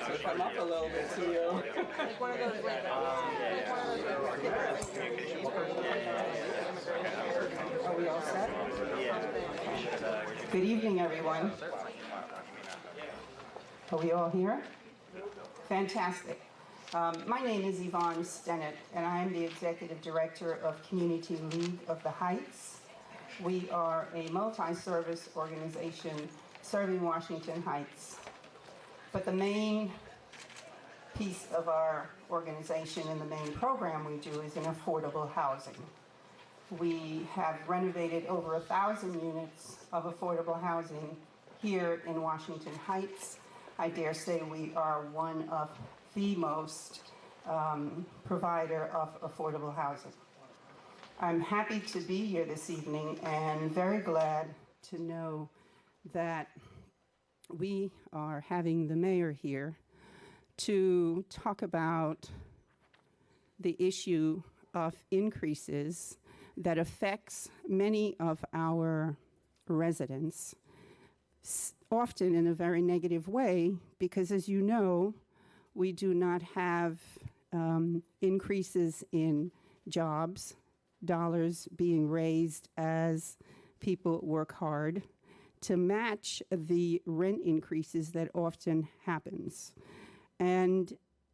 to come up a little bit to you. Like one of those, Are we all set? Good evening, everyone. Are we all here? Fantastic. My name is Yvonne Stennett, and I am the Executive Director of Community League of the Heights. We are a multi-service organization serving Washington Heights. But the main piece of our organization and the main program we do is in affordable housing. We have renovated over 1,000 units of affordable housing here in Washington Heights. I dare say we are one of the most provider of affordable housing. I'm happy to be here this evening and very glad to know that we are having the mayor here to talk about the issue of increases that affects many of our residents, often in a very negative way, because as you know, we do not have increases in jobs, dollars being raised as people work hard to match the rent increases that often happens. And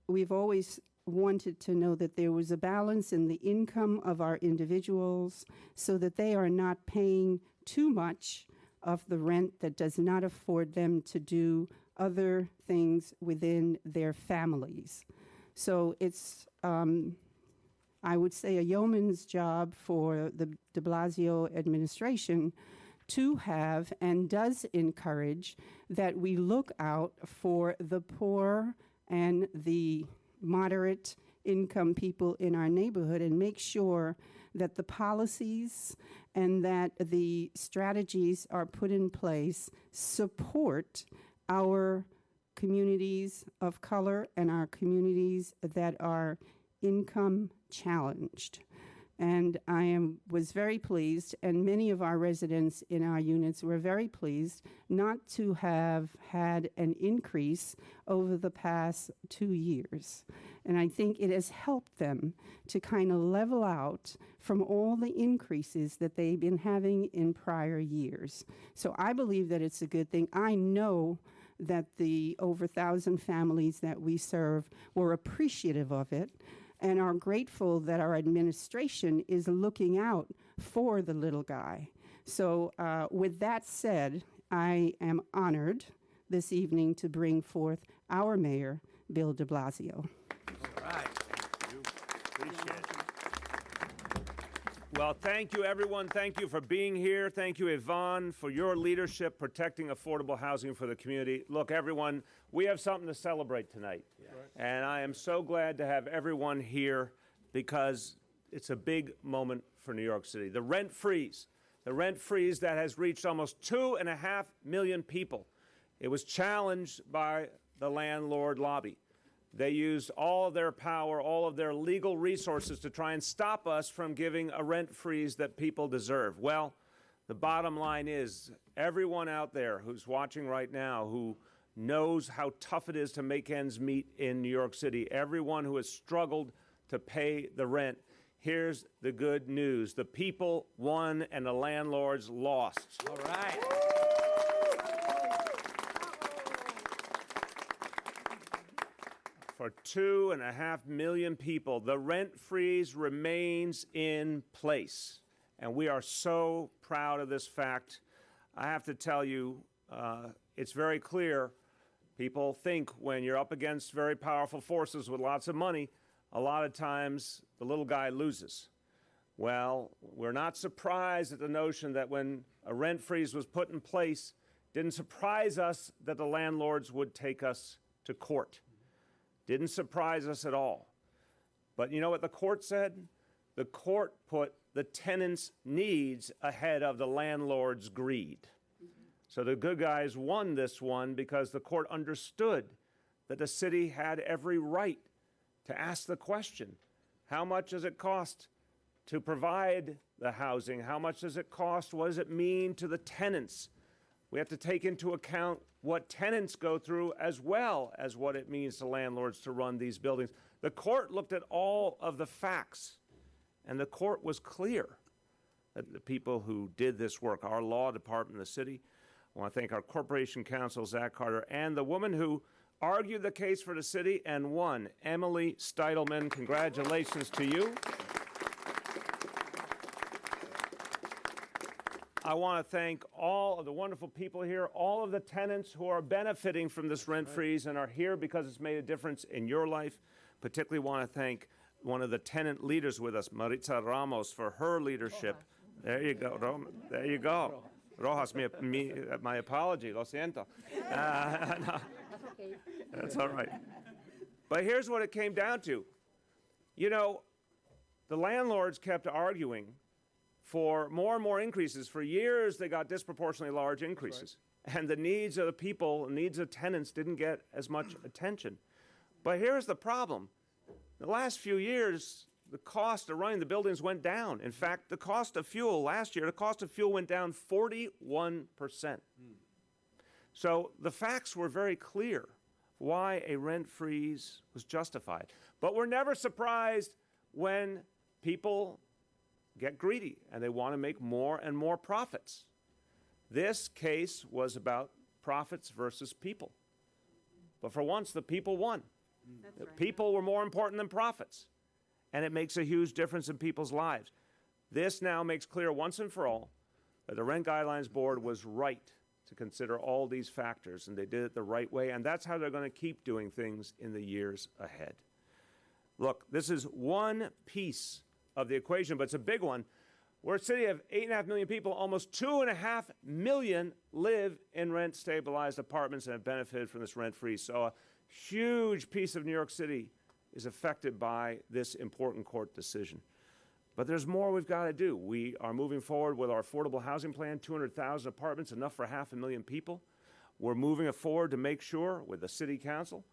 we've always wanted to know that there was a balance in the income of our individuals so that they are not paying too much of the rent that does not afford them to do other things within their families. So it's, I would say, a yeoman's job for the de Blasio administration to have and does encourage that we look out for the poor and the moderate income people in our neighborhood and make sure that the policies and that the strategies are put in place support our communities of color and our communities that are income challenged. And I was very pleased, and many of our residents in our units were very pleased not to have had an increase over the past 2 years. And I think it has helped them to kind of level out from all the increases that they've been having in prior years. So I believe that it's a good thing. I know that the over 1,000 families that we serve were appreciative of it and are grateful that our administration is looking out for the little guy. So with that said, I am honored this evening to bring forth our mayor, Bill de Blasio. All right. Thank you. Appreciate it. Well, thank you, everyone. Thank you for being here. Thank you, Yvonne, for your leadership protecting affordable housing for the community. Look, everyone, we have something to celebrate tonight. Yeah. And I am so glad to have everyone here because it's a big moment for New York City. The rent freeze that has reached almost 2.5 million people. It was challenged by the landlord lobby. They used all of their power, all of their legal resources to try and stop us from giving a rent freeze that people deserve. Well, the bottom line is everyone out there who's watching right now who knows how tough it is to make ends meet in New York City, everyone who has struggled to pay the rent, here's the good news. The people won and the landlords lost. All right. For 2.5 million people, the rent freeze remains in place. And we are so proud of this fact. I have to tell you, it's very clear. People think when you're up against very powerful forces with lots of money, a lot of times the little guy loses. Well, we're not surprised at the notion that when a rent freeze was put in place, didn't surprise us that the landlords would take us to court. Didn't surprise us at all. But you know what the court said? The court put the tenants' needs ahead of the landlord's greed. So the good guys won this one because the court understood that the city had every right to ask the question, how much does it cost to provide the housing? How much does it cost? What does it mean to the tenants We have to take into account what tenants go through as well as what it means to landlords to run these buildings. The court looked at all of the facts, and the court was clear that the people who did this work, our law department in the city, I want to thank our corporation counsel, Zach Carter, and the woman who argued the case for the city and won, Emily Steitelman. Congratulations to you. I want to thank all of the wonderful people here, all of the tenants who are benefiting from this rent freeze and are here because it's made a difference in your life. Particularly want to thank one of the tenant leaders with us, Maritza Ramos, for her leadership. There you go. There you go. Rojas, my apology. Lo siento. No, that's all right. But here's what it came down to. You know, the landlords kept arguing for more and more increases. For years, they got disproportionately large increases. Right. And the needs of the people, the needs of tenants didn't get as much attention. But here's the problem. The last few years, the cost of running the buildings went down. In fact, the cost of fuel last year, the cost of fuel went down 41%. So the facts were very clear why a rent freeze was justified. But we're never surprised when people get greedy and they want to make more and more profits. This case was about profits versus people. But for once, the people won. The people were more important than profits. And it makes a huge difference in people's lives. This now makes clear once and for all that the Rent Guidelines Board was right to consider all these factors, and they did it the right way, and that's how they're going to keep doing things in the years ahead. Look, this is one piece of the equation, but it's a big one. We're a city of 8.5 million people. Almost 2.5 million live in rent-stabilized apartments and have benefited from this rent freeze. So a huge piece of New York City is affected by this important court decision. But there's more we've got to do. We are moving forward with our affordable housing plan, 200,000 apartments, enough for 500,000 people. We're moving it forward to make sure with the city council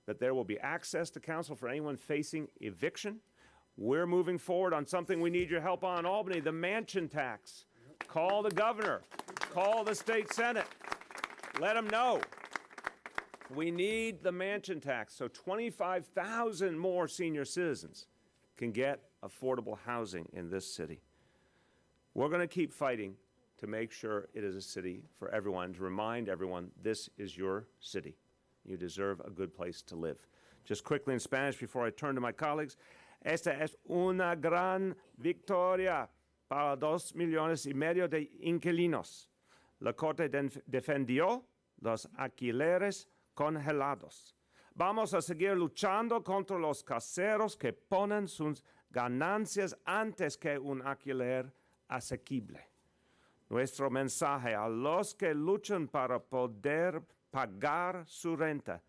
that there will be access to counsel for anyone facing eviction. We're moving forward on something we need your help on in Albany, the mansion tax. Call the governor, call the state senate, let them know. We need the mansion tax so 25,000 more senior citizens can get affordable housing in this city. We're going to keep fighting to make sure it is a city for everyone, to remind everyone this is your city. You deserve a good place to live. Just quickly in Spanish before I turn to my colleagues. Esta es una gran victoria para 2,5 millones de inquilinos. La Corte defendió los alquileres congelados. Vamos a seguir luchando contra los caseros que ponen sus ganancias antes que un alquiler asequible. Nuestro mensaje a los que luchan para poder pagar su renta,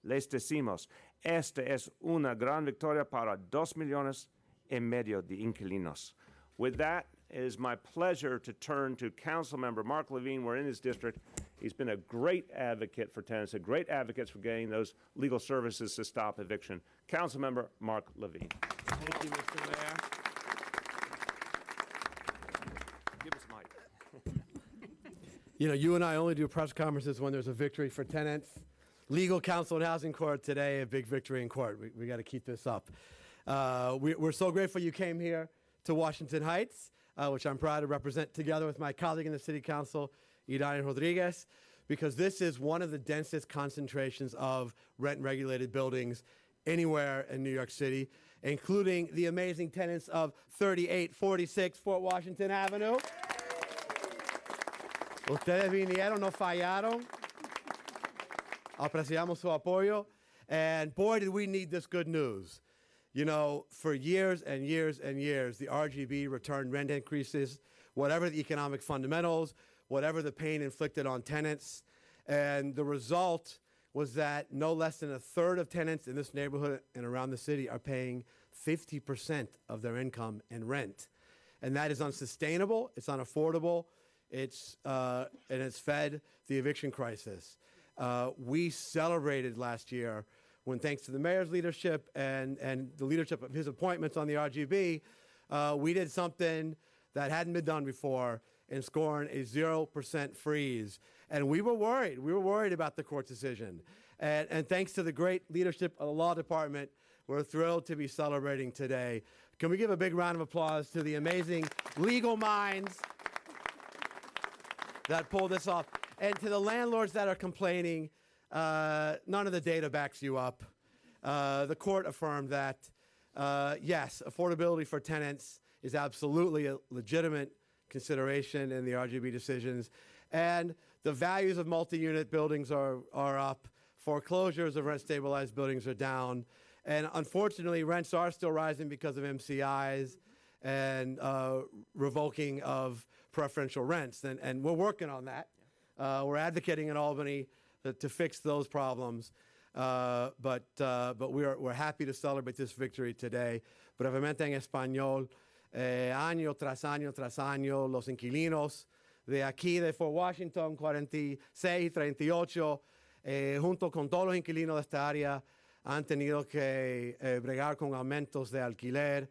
les decimos, esta es una gran victoria para 2,5 millones de inquilinos. With that, it is my pleasure to turn to Councilmember Mark Levine. We're in his district. He's been a great advocate for tenants, a great advocate for getting those legal services to stop eviction. Councilmember Mark Levine. Thank you, Mr. Mayor. Give us mic. You know, you and I only do press conferences when there's a victory for tenants. Legal counsel and housing court today, a big victory in court. We got to keep this up. We're so grateful you came here to Washington Heights, which I'm proud to represent together with my colleague in the city council, Idalia Rodriguez, because this is one of the densest concentrations of rent-regulated buildings anywhere in New York City, including the amazing tenants of 3846 Fort Washington Avenue. Ustedes vinieron, no fallaron. Apreciamos su apoyo. And boy, did we need this good news. You know, for years and years and years, the RGB returned rent increases, whatever the economic fundamentals, whatever the pain inflicted on tenants. And the result was that no less than a third of tenants in this neighborhood and around the city are paying 50% of their income in rent. And that is unsustainable, it's unaffordable, and it's fed the eviction crisis. We celebrated last year when, thanks to the mayor's leadership and the leadership of his appointments on the RGB, we did something that hadn't been done before, in scoring a 0% freeze. And we were worried. We were worried about the court decision. And thanks to the great leadership of the law department, we're thrilled to be celebrating today. Can we give a big round of applause to the amazing legal minds that pulled this off? And to the landlords that are complaining, none of the data backs you up. The court affirmed that, yes, affordability for tenants is absolutely a legitimate consideration in the RGB decisions. And the values of multi-unit buildings are up. Foreclosures of rent-stabilized buildings are down. And unfortunately, rents are still rising because of MCIs and revoking of preferential rents. And we're working on that. We're advocating in Albany to fix those problems. But we're happy to celebrate this victory today. Brevemente en español, año tras año, los inquilinos de aquí de Fort Washington, 46, 38, junto con todos los inquilinos de esta área, han tenido que bregar con aumentos de alquiler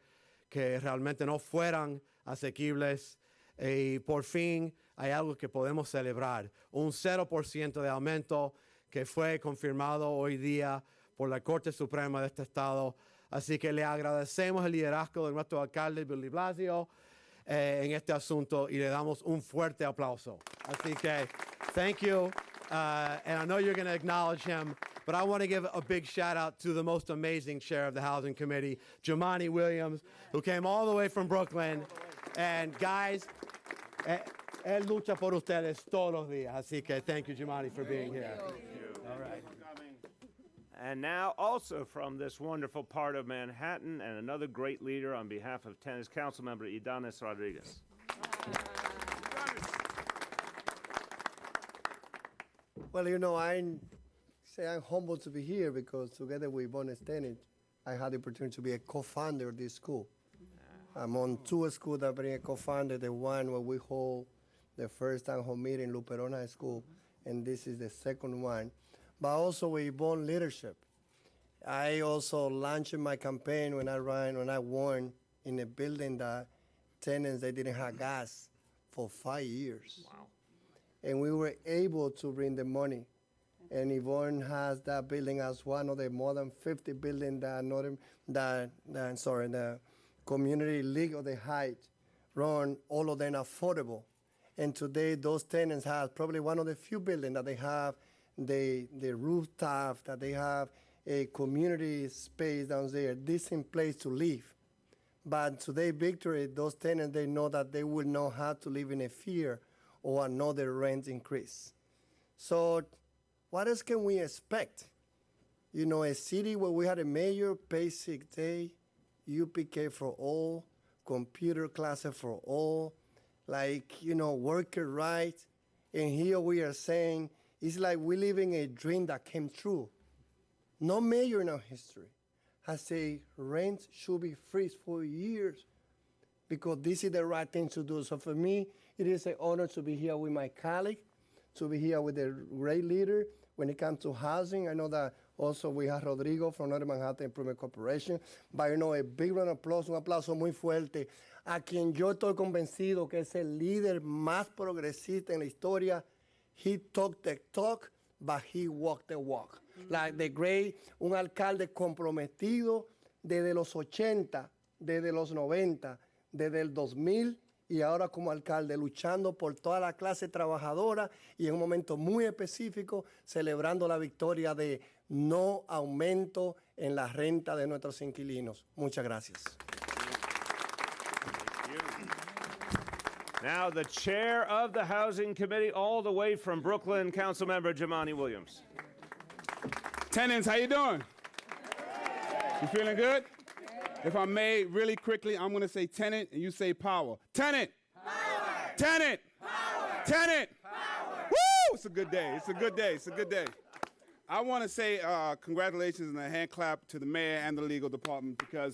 que realmente no fueran asequibles. Y por fin hay algo que podemos celebrar, un 0% de aumento que fue confirmado hoy día por la Corte Suprema de este estado. Así que le agradecemos el liderazgo de nuestro alcalde, Blasio, en este asunto y le damos un fuerte aplauso. Así que, thank you. And I know you're going to acknowledge him, but I want to give a big shout out to the most amazing chair of the Housing Committee, Jumani Williams, who came all the way from Brooklyn. And guys, él lucha por ustedes todos los días. Así que thank you, Jumani, for being here. All right. And now, also from this wonderful part of Manhattan, and another great leader on behalf of tenants, Councilmember Idanis Rodriguez. Well, you know, I'm humbled to be here because together with Bonus Tenant, I had the opportunity to be a co-founder of this school. I'm on two schools that bring a co-founder, the one where we hold the first town hall meeting in Luperon High School, and this is the second one. But also with Bon leadership. I also launched my campaign when I won in a building that tenants, they didn't have gas for 5 years. Wow. And we were able to bring the money. And Yvonne has that building as one of the more than 50 buildings that the Community League of the Heights run, all of them affordable. And today those tenants have probably one of the few buildings that they have the rooftop, that they have a community space down there, decent place to live. But today, victory, those tenants, they know that they will not have to live in a fear or another rent increase. So what else can we expect? You know, a city where we had a mayor pay sick day, UPK for all, computer classes for all, like, you know, worker rights. And here we are saying it's like we're living a dream that came true. No mayor in our history has said rent should be freeze for years because this is the right thing to do. So for me, it is an honor to be here with my colleague, to be here with a great leader. When it comes to housing, I know that also we have Rodrigo from Northern Manhattan Improvement Corporation. But you know, a big round of applause, un aplauso muy fuerte a quien yo estoy convencido que es el líder más progresista en la historia. He talked the talk, but he walked the walk. Like the great, un alcalde comprometido desde los 80, desde los 90, desde el 2000 y ahora como alcalde luchando por toda la clase trabajadora y en un momento muy específico celebrando la victoria de no aumento en la renta de nuestros inquilinos. Muchas gracias. Now, the chair of the Housing Committee, all the way from Brooklyn, Councilmember Jumani Williams. Tenants, how you doing? You feeling good? If I may, really quickly, I'm going to say tenant, and you say power. Tenant! Power! Tenant! Power! Tenant! Power! Woo! It's a good day. It's a good day. It's a good day. I want to say congratulations and a hand clap to the mayor and the legal department because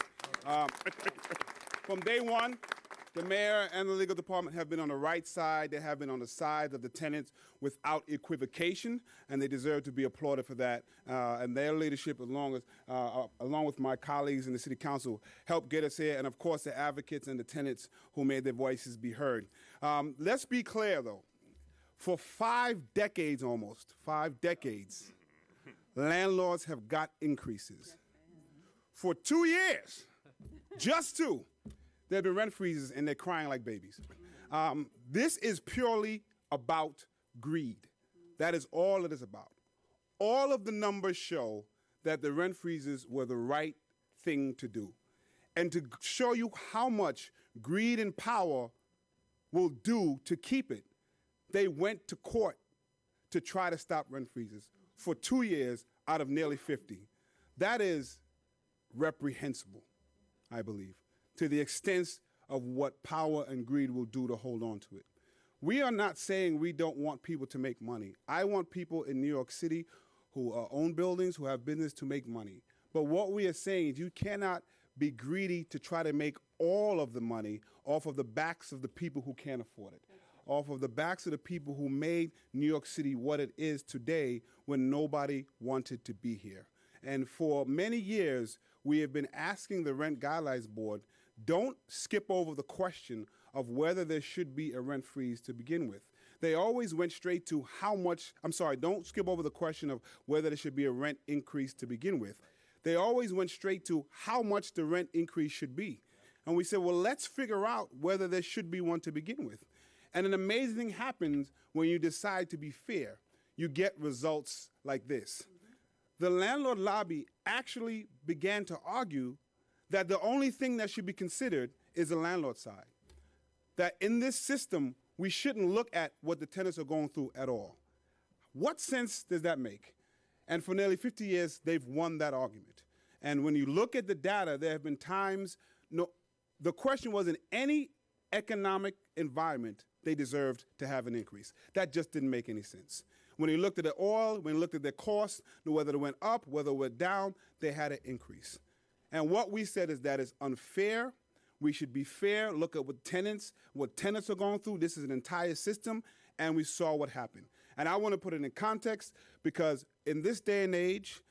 from day one, The mayor and the legal department have been on the right side. They have been on the side of the tenants without equivocation, and they deserve to be applauded for that. And their leadership, along with my colleagues in the city council, helped get us here, and of course the advocates and the tenants who made their voices be heard. Let's be clear, though. For 5 decades almost, 5 decades, landlords have got increases. For 2 years, just 2, there have been rent freezes and they're crying like babies. This is purely about greed. That is all it is about. All of the numbers show that the rent freezes were the right thing to do. And to show you how much greed and power will do to keep it, they went to court to try to stop rent freezes for 2 years out of nearly 50. That is reprehensible, I believe, to the extent of what power and greed will do to hold on to it. We are not saying we don't want people to make money. I want people in New York City who own buildings, who have business, to make money. But what we are saying is you cannot be greedy to try to make all of the money off of the backs of the people who can't afford it, off of the backs of the people who made New York City what it is today when nobody wanted to be here. And for many years, we have been asking the Rent Guidelines Board, don't skip over the question of whether there should be a rent freeze to begin with. They always went straight to don't skip over the question of whether there should be a rent increase to begin with. They always went straight to how much the rent increase should be. And we said, well, let's figure out whether there should be one to begin with. And an amazing thing happens when you decide to be fair. You get results like this. The landlord lobby actually began to argue that the only thing that should be considered is the landlord side. That in this system, we shouldn't look at what the tenants are going through at all. What sense does that make? And for nearly 50 years, they've won that argument. And when you look at the data, there have been times, the question was, in any economic environment, they deserved to have an increase. That just didn't make any sense. When you looked at the oil, when you looked at their costs, whether it went up, whether it went down, they had an increase. And what we said is that is unfair. We should be fair, look at what tenants are going through. This is an entire system, and we saw what happened. And I want to put it in context because in this day and age,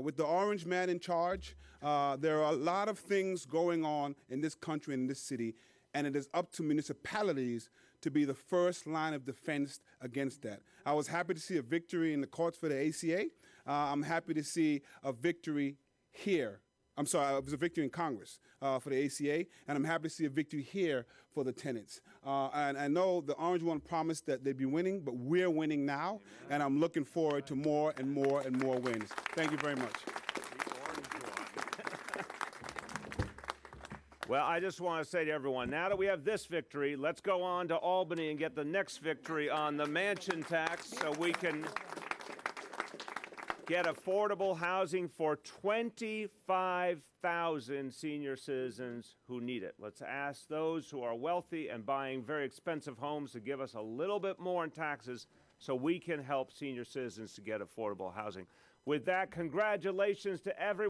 with the orange man in charge, there are a lot of things going on in this country and in this city, and it is up to municipalities to be the first line of defense against that. I was happy to see a victory in the courts for the ACA. I'm happy to see a victory here. It was a victory in Congress for the ACA, and I'm happy to see a victory here for the tenants. And I know the orange one promised that they'd be winning, but we're winning now, and I'm looking forward to more and more and more wins. Thank you very much. Well, I just want to say to everyone, now that we have this victory, let's go on to Albany and get the next victory on the mansion tax so we can get affordable housing for 25,000 senior citizens who need it. Let's ask those who are wealthy and buying very expensive homes to give us a little bit more in taxes so we can help senior citizens to get affordable housing. With that, congratulations to everyone.